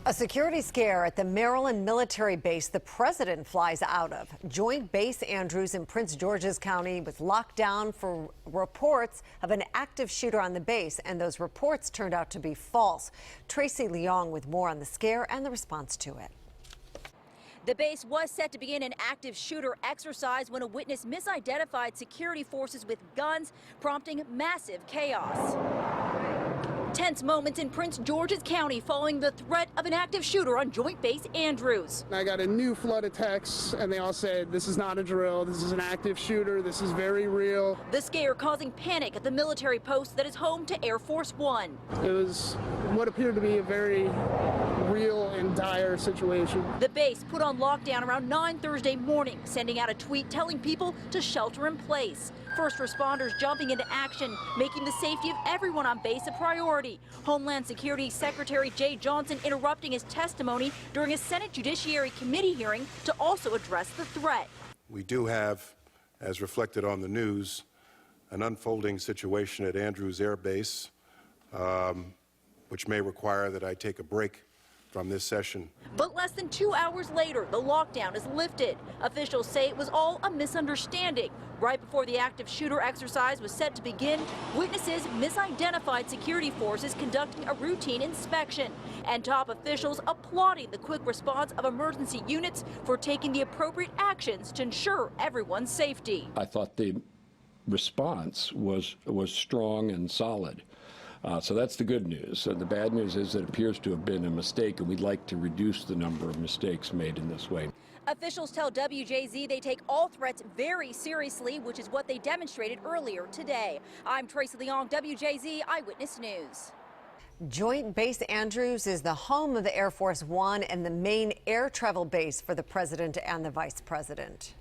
A security scare at the Maryland military base the president flies out of. Joint Base Andrews in Prince George's County was locked down for reports of an active shooter on the base, and those reports turned out to be false. Tracey Leong with more on the scare and the response to it. The base was set to begin an active shooter exercise when a witness misidentified security forces with guns, prompting massive chaos. Tense moments in Prince George's County following the threat of an active shooter on Joint Base Andrews. I got a new flood of texts, and they all said, this is not a drill, this is an active shooter, this is very real. The scare causing panic at the military post that is home to Air Force One. It was what appeared to be a very real and dire situation. The base put on lockdown around 9 Thursday morning, sending out a tweet telling people to shelter in place. First responders jumping into action, making the safety of everyone on base a priority. Homeland Security Secretary Jay Johnson interrupting his testimony during a Senate Judiciary Committee hearing to also address the threat. We do have, as reflected on the news, an unfolding situation at Andrews Air Base, which may require that I take a break from this session. But less than 2 hours later, the lockdown is lifted. Officials say it was all a misunderstanding. Right before the active shooter exercise was set to begin, witnesses misidentified security forces conducting a routine inspection, and top officials applauding the quick response of emergency units for taking the appropriate actions to ensure everyone's safety. I thought the response was strong and solid. So that's the good news. The bad news is it appears to have been a mistake, and we'd like to reduce the number of mistakes made in this way. Officials tell WJZ they take all threats very seriously, which is what they demonstrated earlier today. I'm Tracey Leong, WJZ Eyewitness News. Joint Base Andrews is the home of the Air Force One and the main air travel base for the president and the vice president.